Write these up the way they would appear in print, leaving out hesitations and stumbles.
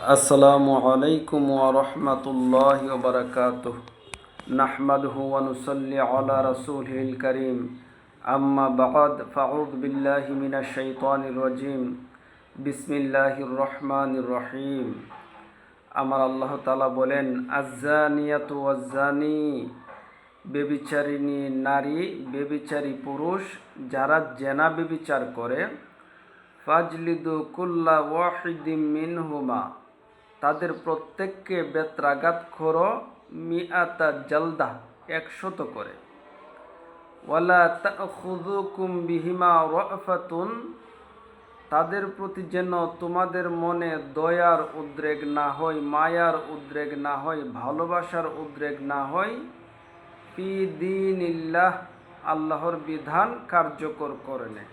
আসসালামু আলাইকুম ওয়া রাহমাতুল্লাহি ওয়া বারাকাতুহু নাহমাদুহু ওয়া নুসাল্লি আলা রাসূলিল কারীম আম্মা বা'দ ফাউযু বিল্লাহি মিনাশ শাইতানির রাজীম বিসমিল্লাহির রহমানির রহিম। আমার আল্লাহ তাআলা বলেন, আয-যানিয়াতু ওয়াজ-যানি, ব্যভিচারিণী নারী, ব্যভিচারী পুরুষ যারা জেনা ব্যভিচার করে, ফাজলিদু কুল্লা ওয়াহিদিম মিনহুমা, তাদের প্রত্যেককে বেত্রাঘাত করো, মিআতা জালদা, 100 করে। ওয়ালা তাখুযুকুম বিহিমা রাফাতুন, তাদের প্রতি যেন তোমাদের মনে দয়ার উদ্রেক না হয়, মায়ার উদ্রেক না হয়, ভালোবাসার উদ্রেক না হয়, ফি দীনিল্লাহ, আল্লাহর বিধান কার্যকর করলে,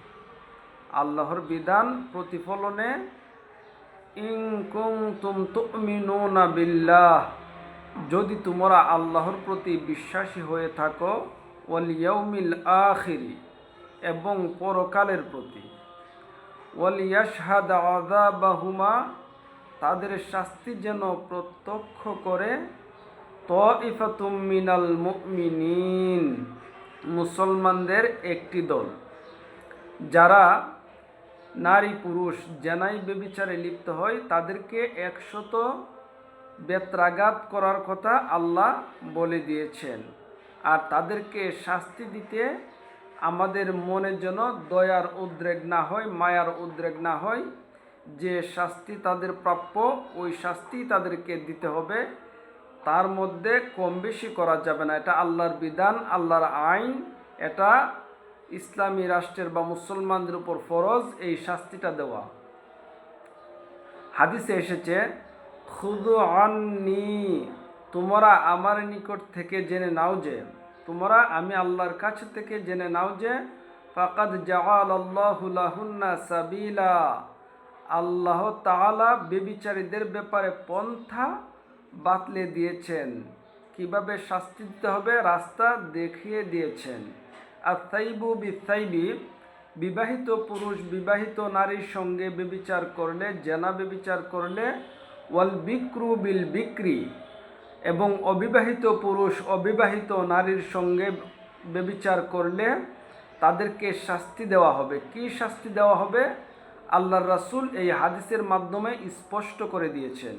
আল্লাহর বিধান প্রতিফলনে। ইন কুনতুম তুমিনুনা বিল্লাহ, যদি তোমরা আল্লাহর প্রতি বিশ্বাসী হয়ে থাকো, ওয়াল ইয়াউমিল আখিরি, এবং পরকালের প্রতি, ওয়াল ইয়াশহাদ আযাবাহুমা, তাদের শাস্তি যেন প্রত্যক্ষ করে, তাইফাতুম মিনাল মুমিনিন, মুসলমানদের একটি দল। যারা নারী পুরুষ জেনায় ব্যভিচারে লিপ্ত হয় তাদেরকে 100 বেত্রাঘাত করার কথা আল্লাহ বলে দিয়েছেন। আর তাদেরকে শাস্তি দিতে আমাদের মনে যেন দয়ার উদ্রেক না হয়, মায়ার উদ্রেক না হয়। যে শাস্তি তাদের প্রাপ্য ওই শাস্তি তাদেরকে দিতে হবে, তার মধ্যে কম বেশি করা যাবে না। এটা আল্লাহর বিধান, আল্লাহর আইন, এটা ইসলামী রাষ্ট্রের বা মুসলমানদের উপর ফরজ এই শাস্তিটা দেওয়া। হাদিসে এসেছে, খুযু আন্নি, তোমরা আমার নিকট থেকে জেনে নাও যে, তোমরা আমি আল্লাহর কাছ থেকে জেনে নাও যে, ফাকাদ জাআলাল্লাহু লাহুন্না সাবিলা, আল্লাহ তাআলা ব্যভিচারীদের ব্যাপারে পন্থা বাতলে দিয়েছেন, কিভাবে শাস্তি দিতে হবে রাস্তা দেখিয়ে দিয়েছেন। আত-তাইবু বিত-তাইবি, বিবাহিত পুরুষ বিবাহিত নারীর সঙ্গে ব্যভিচার করলে, জেনা ব্যভিচার করলে, ওয়াল বিক্রু বিল বিক্রি, এবং অবিবাহিত পুরুষ অবিবাহিত নারীর সঙ্গে ব্যভিচার করলে তাদেরকে শাস্তি দেওয়া হবে। কি শাস্তি দেওয়া হবে? আল্লাহর রাসূল এই হাদিসের মাধ্যমে স্পষ্ট করে দিয়েছেন।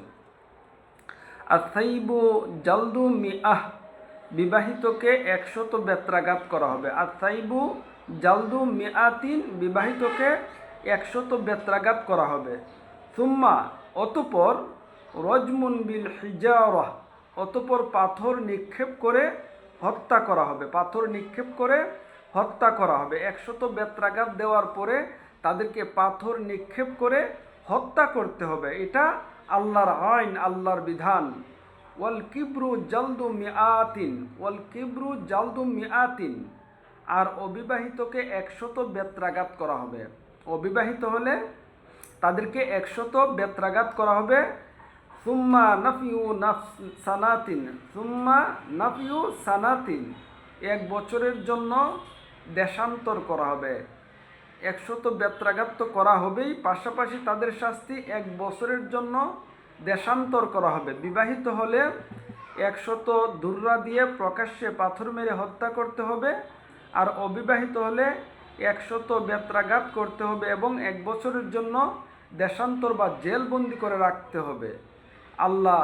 আত-তাইবু জালদু মিআহ, বিবাহিতকে 100 বেত্রাঘাত করা হবে। আত-তাইবু জালদু মিআতিন, বিবাহিতকে 100 বেত্রাঘাত করা হবে। সুম্মা, অতঃপর, রজমুন বিল হিজারাহ, অতঃপর পাথর নিক্ষেপ করে হত্যা করা হবে। পাথর নিক্ষেপ করে হত্যা করা হবে। 100 বেত্রাঘাত দেওয়ার পরে তাদেরকে পাথর নিক্ষেপ করে হত্যা করতে হবে। এটা আল্লাহর আইন, আল্লাহর বিধান। ওয়াল কিবরু জালদু মিআতিন, ওয়াল কিবরু জালদু মিআতিন, আর অবিবাহিতকে 100 বেত্রাঘাত করা হবে। অবিবাহিত হলে তাদেরকে 100 বেত্রাঘাত করা হবে। সুম্মা নাফিউ সানাতিন, সুম্মা নাফিউ সানাতিন, 1 বছরের জন্য দেশান্তর করা হবে। 100 বেত্রাঘাত তো করা হবেই, পাশাপাশি তাদের শাস্তি 1 বছরের জন্য দেশান্তর করা হবে। বিবাহিত হলে 100 দুররা দিয়ে প্রকাশ্যে পাথর মেরে হত্যা করতে হবে, আর অবিবাহিত হলে 100 বেত্রাঘাত করতে হবে এবং 1 বছরের জন্য দেশান্তর বা জেলবন্দি করে রাখতে হবে। আল্লাহ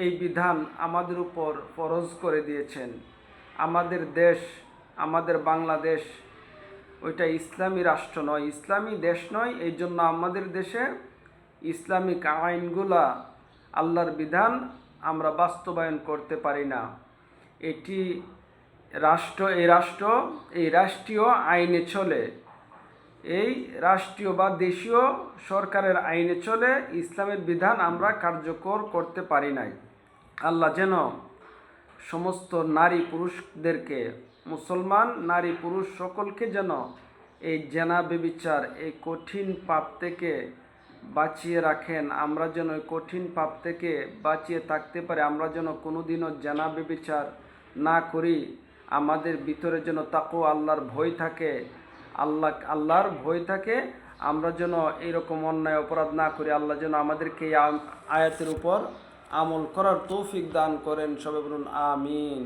এই বিধান আমাদের উপর ফরজ করে দিয়েছেন। আমাদের দেশ, আমাদের বাংলাদেশ, ওইটা ইসলামী রাষ্ট্র নয়, ইসলামী দেশ নয়। এই জন্য আমাদের দেশে ইসলামিক আইনগুলা, আল্লাহর বিধান আমরা বাস্তবায়ন করতে পারি না। এটি রাষ্ট্র, এই রাষ্ট্রীয় আইনে চলে, এই রাষ্ট্রীয় বা দেশীয় সরকারের আইনে চলে। ইসলামের বিধান আমরা কার্যকর করতে পারি নাই। আল্লাহ যেন সমস্ত নারী পুরুষদেরকে, মুসলমান নারী পুরুষ সকলকে যেন এই জেনা ব্যভিচার, এই কঠিন পাপ থেকে বাঁচিয়ে রাখেন। আমরা যেন এই কঠিন পাপ থেকে বাঁচিয়ে থাকতে পারি। আমরা যেন কোনোদিনও জেনা ব্যভিচার না করি। আমাদের ভিতরে যেন তাকওয়া, আল্লাহর ভয় থাকে, আল্লাহর ভয় থাকে। আমরা যেন এইরকম অন্যায় অপরাধ না করি। আল্লাহ যেন আমাদেরকে এই আয়াতের উপর আমল করার তৌফিক দান করেন। সবাই বলুন আমিন।